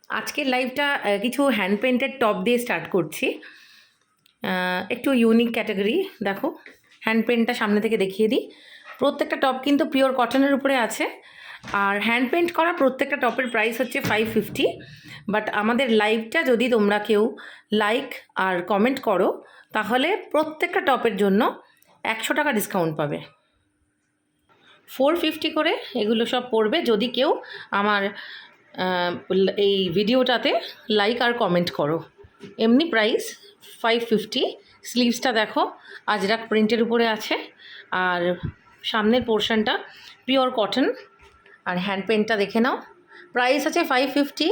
আজকের লাইভটা কিছু হ্যান্ড পেন্টেড টপ দিয়ে স্টার্ট করছি। একটু ইউনিক ক্যাটাগরি। দেখো হ্যান্ড পেন্টটা সামনে থেকে দেখিয়ে দিই। প্রত্যেকটা টপ কিন্তু পিওর কটনের উপরে আছে, আর হ্যান্ড পেন্ট করা প্রত্যেকটা টপের প্রাইস হচ্ছে 550। বাট আমাদের লাইভটা যদি তোমরা কেউ লাইক আর কমেন্ট করো তাহলে প্রত্যেকটা টপের জন্য 100 টাকা ডিসকাউন্ট পাবে। 450 করে এগুলো সব পড়বে যদি কেউ আমার এই ভিডিওটাতে লাইক আর কমেন্ট করো। এমনি প্রাইস 550। স্লিভসটা দেখো আজরাক প্রিন্টের উপরে আছে, আর সামনের পোর্শনটা পিওর কটন। আর হ্যান্ড পেন্টটা দেখে নাও, প্রাইস আছে 550।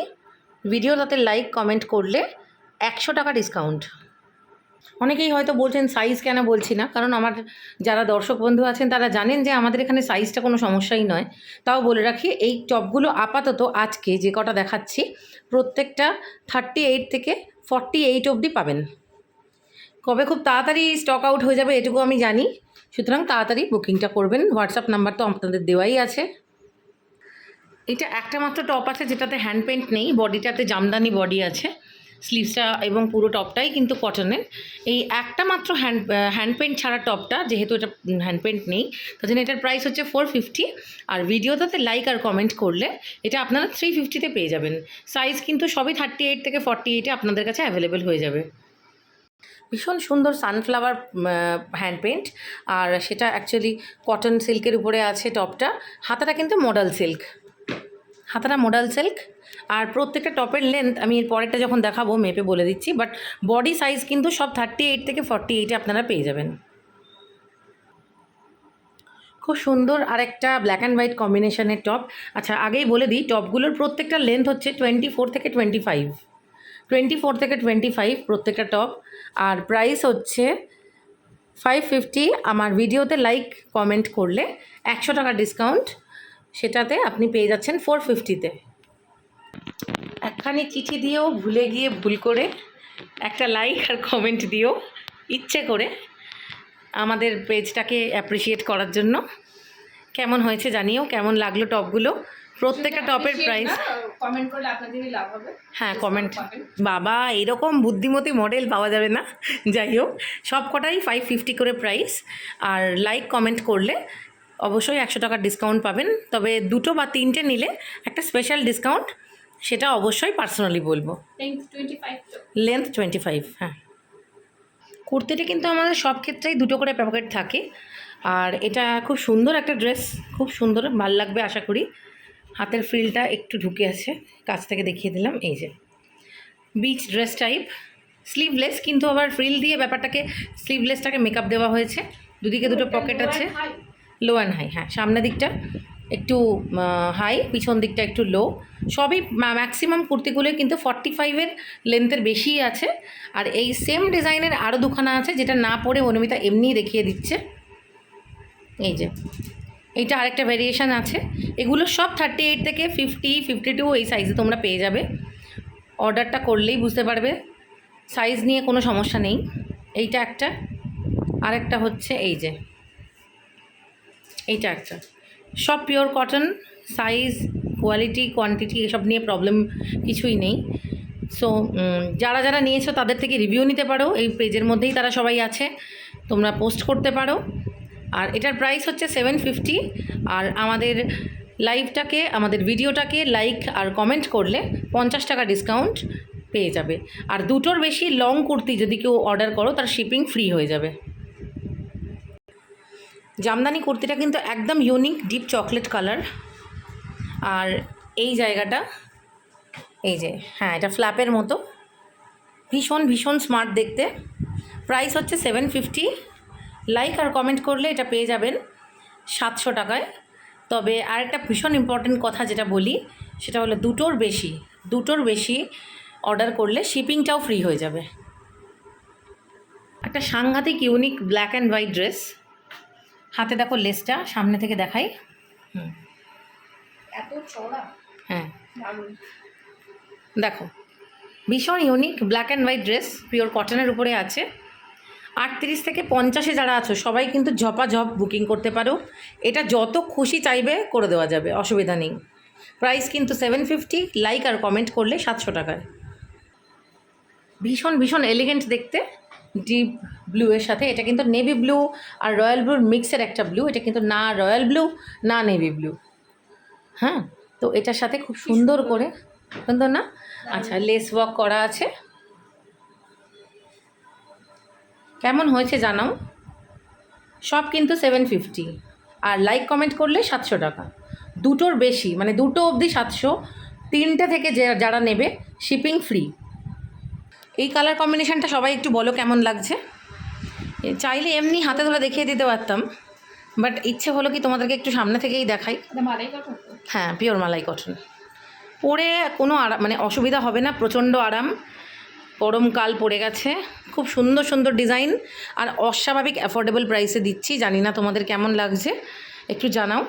ভিডিওটাতে লাইক কমেন্ট করলে 100 টাকা ডিসকাউন্ট। অনেকেই হয়তো বলছেন সাইজ কেন বলছি না, কারণ আমার যারা দর্শক বন্ধু আছেন তারা জানেন যে আমাদের এখানে সাইজটা কোনো সমস্যাই নয়। তাও বলে রাখি, এই টপগুলো আপাতত আজকে যে কটা দেখাচ্ছি প্রত্যেকটা 38 থেকে 48 অবধি পাবেন। কবে খুব তাড়াতাড়ি স্টক আউট হয়ে যাবে এটুকু আমি জানি, সুতরাং তাড়াতাড়ি বুকিংটা করবেন। হোয়াটসঅ্যাপ নাম্বার তো আপনাদের দেওয়াই আছে। এটা একটা মাত্র টপ আছে যেটাতে হ্যান্ড পেন্ট নেই, বডিটাতে জামদানি বডি আছে, স্লিভসটা এবং পুরো টপটাই কিন্তু কটনের। এই একটা মাত্র হ্যান্ড পেন্ট ছাড়া টপটা, যেহেতু এটা হ্যান্ড পেন্ট নেই তার জন্য এটার প্রাইস হচ্ছে 450। আর ভিডিওটাতে লাইক আর কমেন্ট করলে এটা আপনারা 350-তে পেয়ে যাবেন। সাইজ কিন্তু সবই 38 থেকে 48-এ আপনাদের কাছে অ্যাভেলেবেল হয়ে যাবে। ভীষণ সুন্দর সানফ্লাওয়ার হ্যান্ড পেন্ট, আর সেটা অ্যাকচুয়ালি কটন সিল্কের উপরে আছে টপটা। হাতাটা কিন্তু মডাল সিল্ক, হাতাটা মডাল সিল্ক। আর প্রত্যেকটা টপের লেন্থ আমি এর পরেরটা যখন দেখাবো মেপে বলে দিচ্ছি, বাট বডি সাইজ কিন্তু সব 38 থেকে 48-এ আপনারা পেয়ে যাবেন। খুব সুন্দর আরেকটা ব্ল্যাক অ্যান্ড হোয়াইট কম্বিনেশনের টপ। আচ্ছা আগেই বলে দিই, টপগুলোর প্রত্যেকটা লেন্থ হচ্ছে 24 থেকে 25, 24 থেকে 25 প্রত্যেকটা টপ। আর প্রাইস হচ্ছে 550। আমার ভিডিওতে লাইক কমেন্ট করলে 100 টাকা ডিসকাউন্ট, সেটাতে আপনি পেয়ে যাচ্ছেন 450-তে। একখানি চিঠি দিয়েও ভুলে গিয়ে ভুল করে একটা লাইক আর কমেন্ট দিও ইচ্ছে করে আমাদের পেজটাকে অ্যাপ্রিসিয়েট করার জন্য। কেমন হয়েছে জানিও, কেমন লাগলো টপগুলো। প্রত্যেকটা টপের প্রাইস কমেন্ট করলে আপনাদেরই লাভ হবে। হ্যাঁ কমেন্ট, বাবা এরকম বুদ্ধিমতী মডেল পাওয়া যাবে না। যাই হোক, সব কটাই 550 করে প্রাইস। আর লাইক কমেন্ট করলে অবশ্যই 100 টাকার ডিসকাউন্ট পাবেন। তবে দুটো বা তিনটে নিলে একটা স্পেশাল ডিসকাউন্ট, সেটা অবশ্যই পার্সোনালি বলবো। লেন্থ 25। হ্যাঁ, কুর্তিটা কিন্তু আমাদের সব ক্ষেত্রেই দুটো করে পকেট থাকে। আর এটা খুব সুন্দর একটা ড্রেস, খুব সুন্দর, ভালো লাগবে আশা করি। হাতের ফ্রিলটা একটু ঢুকে আছে, কাছ থেকে দেখিয়ে দিলাম। এই যে বিচ ড্রেস টাইপ, স্লিভলেস, কিন্তু আবার ফ্রিল দিয়ে ব্যাপারটাকে স্লিভলেসটাকে মেকআপ দেওয়া হয়েছে। দুদিকে দুটো পকেট আছে, লো অ্যান্ড হাই। হ্যাঁ, সামনের দিকটা একটু হাই, পিছন দিকটা একটু লো। সবই ম্যাক্সিমাম কুর্তিগুলোই কিন্তু 45-এর লেন্থের বেশিই আছে। আর এই সেম ডিজাইনের আরও দুখানা আছে যেটা না পরে অনুমিতা এমনিই দেখিয়ে দিচ্ছে। এই যে এইটা আরেকটা ভেরিয়েশান আছে। এগুলো সব 38 থেকে 50, 52 এই সাইজে তোমরা পেয়ে যাবে। অর্ডারটা করলেই বুঝতে পারবে, সাইজ নিয়ে কোনো সমস্যা নেই। এইটা একটা, আরেকটা হচ্ছে এই যে এইটা একটা, সব pure cotton. Size, quality, quantity এসব নিয়ে প্রবলেম কিছুই নেই। সো যারা যারা নিয়েছো তাদের থেকে রিভিউ নিতে পারো, এই পেজের মধ্যেই তারা সবাই আছে, তোমরা পোস্ট করতে পারো। আর এটার প্রাইস হচ্ছে 750। আর আমাদের লাইভটাকে, আমাদের ভিডিওটাকে লাইক আর কমেন্ট করলে 50 টাকা ডিসকাউন্ট পেয়ে যাবে। আর দুটোর বেশি লং কুর্তি যদি কেউ অর্ডার করো তার শিপিং ফ্রি হয়ে যাবে। জামদানি কুর্তিটা কিন্তু একদম ইউনিক, ডিপ চকলেট কালার। আর এই জায়গাটা এই যে, হ্যাঁ এটা ফ্ল্যাপের মতো, ভীষণ ভীষণ স্মার্ট দেখতে। প্রাইস হচ্ছে 750। লাইক আর কমেন্ট করলে এটা পেয়ে যাবেন 700 টাকায়। তবে আরেকটা ভীষণ ইম্পর্টেন্ট কথা যেটা বলি সেটা হলো দুটোর বেশি অর্ডার করলে শিপিংটাও ফ্রি হয়ে যাবে। একটা সাংঘাতিক unique black and white dress. হাতে দেখো লেসটা, সামনে থেকে দেখাই। এত চওড়া। হ্যাঁ দেখো, ভীষণ unique black and white dress, pure কটনের উপরে আছে। 38 থেকে 50-এ যারা আছো সবাই কিন্তু ঝপাঝপ বুকিং করতে পারো। এটা যত খুশি চাইবে করে দেওয়া যাবে, অসুবিধা নেই। প্রাইস কিন্তু 750, লাইক আর কমেন্ট করলে 700 টাকায়। ভীষণ ভীষণ এলিগেন্ট দেখতে, ডিপ ব্লু এর সাথে। এটা কিন্তু নেভি ব্লু আর রয়্যাল ব্লুর মিক্সের একটা ব্লু। এটা কিন্তু না রয়্যাল ব্লু না নেভি ব্লু। হ্যাঁ, তো এটার সাথে খুব সুন্দর করে, সুন্দর না? আচ্ছা, লেস ওয়ার্ক করা আছে। কেমন হয়েছে জানাও। সব কিন্তু 750, আর লাইক কমেন্ট করলে 700 টাকা। দুটোর বেশি, মানে দুটো অবধি 700, তিনটে থেকে যারা নেবে শিপিং ফ্রি। এই কালার কম্বিনেশনটা সবাই একটু বলো কেমন লাগছে। চাইলে এমনি হাতে ধরে দেখিয়ে দিতে পারতাম, বাট ইচ্ছে হলো কি তোমাদেরকে একটু সামনে থেকেই দেখাই। এটা মালাই কটন তো? হ্যাঁ, পিওর মালাই কটন। পরে কোনো মানে অসুবিধা হবে না, প্রচণ্ড আরাম। গরমকাল পড়ে গেছে, খুব সুন্দর সুন্দর ডিজাইন আর অস্বাভাবিক অ্যাফোর্ডেবল প্রাইসে দিচ্ছি। জানি না তোমাদের কেমন লাগছে, একটু জানাও।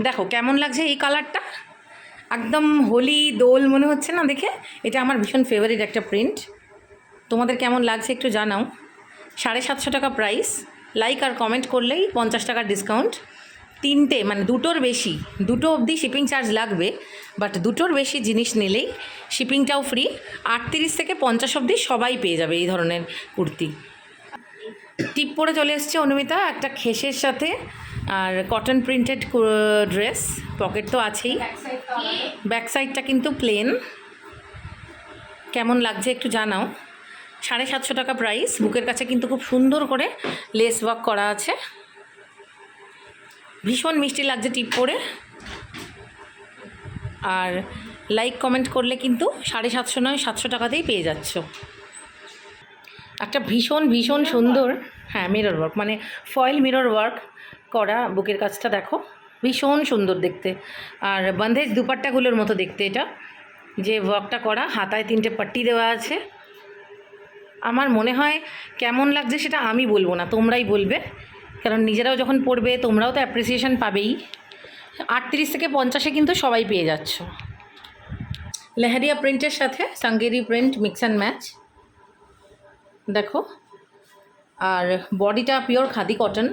দেখো কেমন লাগছে এই কালারটা, একদম হোলি দোল মনে হচ্ছে না দেখে? এটা আমার ভীষণ ফেভারিট একটা প্রিন্ট। তোমাদের কেমন লাগছে একটু জানাও। 750 টাকা প্রাইস, লাইক আর কমেন্ট করলেই 50 টাকার ডিসকাউন্ট। তিনটে মানে দুটোর বেশি, দুটো অবধি শিপিং চার্জ লাগবে, বাট দুটোর বেশি জিনিস নিলেই শিপিংটাও ফ্রি। 38 থেকে 50 অবধি সবাই পেয়ে যাবে এই ধরনের কুর্তি। টিপ পরে চলে এসছে অনুমিতা, একটা খেসের সাথে, আর কটন প্রিন্টেড ড্রেস, পকেট তো আছেই। ব্যাক সাইডটা আলাদা। ব্যাক সাইডটা কিন্তু প্লেন। কেমন লাগছে একটু জানাও। 750 টাকা প্রাইস। বুকের কাছে কিন্তু খুব সুন্দর করে লেস ওয়ার্ক করা আছে, ভীষণ মিষ্টি লাগছে টিপ পরে। আর লাইক কমেন্ট করলে কিন্তু 750 নয় 700 টাকাতেই পেয়ে যাচ্ছ। একটা ভীষণ ভীষণ সুন্দর, হ্যাঁ মিরর ওয়ার্ক, মানে ফয়েল মিরর ওয়ার্ক করা বুকের কাছটা দেখো, ভীষণ সুন্দর দেখতে। আর বন্ধেজ দুপাট্টাগুলোর মতো দেখতে এটা, যে ওয়ার্কটা করা, হাতায় 3টে পাট্টি দেওয়া আছে। আমার মনে হয় কেমন লাগছে সেটা আমি বলবো না, তোমরাই বলবে, কারণ নিজেরাও যখন পড়বে তোমরাও তো অ্যাপ্রিসিয়েশন পাবেই। 38 থেকে 50-এ কিন্তু সবাই পেয়ে যাচ্ছ। লেহেরিয়া প্রিন্টের সাথে সাঙ্গেরি প্রিন্ট মিক্স অ্যান্ড ম্যাচ দেখো। আর বডিটা পিওর খাদি কটন,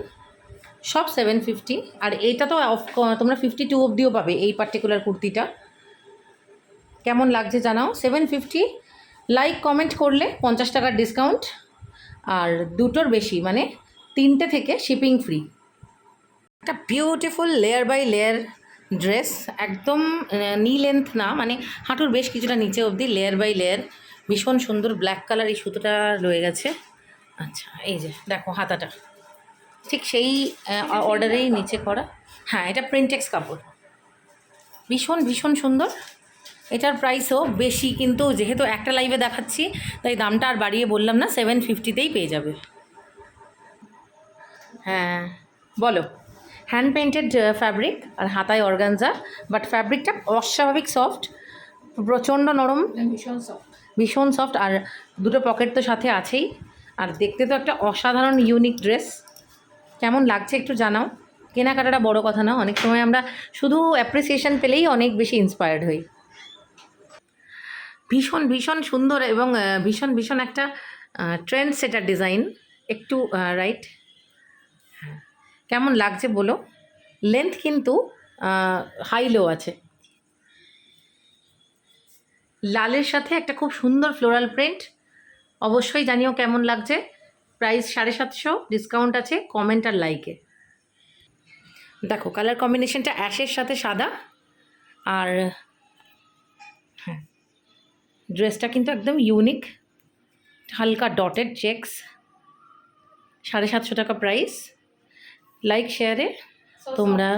সব 750। আর এইটা তো তোমরা 52 অবধিও পাবে এই পার্টিকুলার কুর্তিটা। কেমন লাগছে জানাও। 750, লাইক কমেন্ট করলে 50 টাকার ডিসকাউন্ট, আর দুটোর বেশি মানে তিনটে থেকে শিপিং ফ্রি। একটা beautiful layer by layer dress, একদম নি লেন্থ না, মানে হাঁটুর বেশ কিছুটা নিচে অবধি লেয়ার বাই লেয়ার, ভীষণ সুন্দর। ব্ল্যাক কালার এই সুতোটা রয়ে গেছে। আচ্ছা, এই যে দেখো হাতাটা ঠিক সেই অর্ডারেই নিচে করা। হ্যাঁ, এটা প্রিন্টেক্স কাপড়, ভীষণ ভীষণ সুন্দর। এটার প্রাইসও বেশি, কিন্তু যেহেতু একটা লাইভে দেখাচ্ছি তাই দামটা আর বাড়িয়ে বললাম না, 750তেই পেয়ে যাবে। হ্যাঁ বলো। হ্যান্ড পেইন্টেড ফ্যাব্রিক আর হাতায় অর্গানজা, বাট ফ্যাব্রিকটা অস্বাভাবিক সফট, প্রচণ্ড নরম, ভীষণ সফট। ভীষণ সফট। আর দুটো পকেট তো সাথে আছেই, আর দেখতে তো একটা অসাধারণ ইউনিক ড্রেস। কেমন লাগছে একটু জানাও। কেনাকাটাটা বড় কথা না, অনেক সময় আমরা শুধু অ্যাপ্রিসিয়েশন পেলেই অনেক বেশি ইন্সপায়ার্ড হই। ভীষণ ভীষণ সুন্দর এবং ভীষণ ভীষণ একটা ট্রেন্ড সেটার ডিজাইন, একটু রাইট। হ্যাঁ, কেমন লাগছে বলো। লেন্থ কিন্তু হাই লো আছে, লালের সাথে একটা খুব সুন্দর ফ্লোরাল প্রিন্ট। অবশ্যই জানিও কেমন লাগছে। প্রাইস 750, ডিসকাউন্ট আছে কমেন্ট আর লাইকে। দেখো কালার কম্বিনেশনটা অ্যাশের সাথে সাদা, আর হ্যাঁ ড্রেসটা কিন্তু একদম ইউনিক, হালকা ডটেড চেকস। 750 টাকা প্রাইস। লাইক শেয়ারে তোমরা,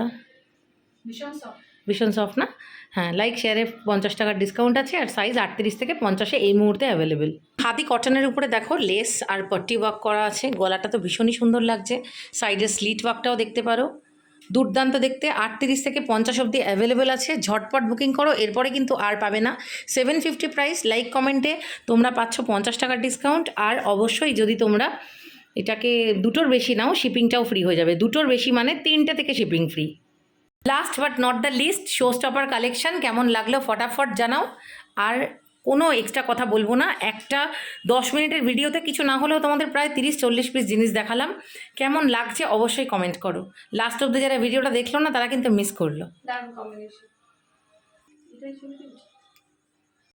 ভীষণ সফট। ভীষণ সফট না? হ্যাঁ, লাইক শেয়ারে 50 টাকার ডিসকাউন্ট আছে, আর সাইজ 38 থেকে 50-এ এই মুহূর্তে অ্যাভেলেবেল। খাদি কটনের উপরে দেখো লেস আর পট্টি ওয়ার্ক করা আছে, গলাটা তো ভীষণই সুন্দর লাগছে, সাইডের স্লিট ওয়ার্কটাও দেখতে পারো, দুর্দান্ত দেখতে। 38 থেকে 50 অবধি অ্যাভেলেবেল আছে, ঝটপট বুকিং করো, এরপরে কিন্তু আর পাবে না। 750 প্রাইস, লাইক কমেন্টে তোমরা পাচ্ছ 50 টাকার ডিসকাউন্ট। আর অবশ্যই যদি তোমরা এটাকে দুটোর বেশি নাও শিপিংটাও ফ্রি হয়ে যাবে, দুটোর বেশি মানে 3টে থেকে shipping free. Last but not the least, show stopper collection কেমন লাগলো ফটাফট জানাও। আর কোনো এক্সট্রা কথা বলবো না। একটা 10 মিনিটের ভিডিওতে কিছু না হলেও তোমাদের প্রায় 30-40 পিস জিনিস দেখালাম। কেমন লাগছে অবশ্যই কমেন্ট করো। লাস্ট অব্দি যারা ভিডিওটা দেখলো না তারা কিন্তু মিস করলো। দারুণ কম্বিনেশন। এটাই শুনতে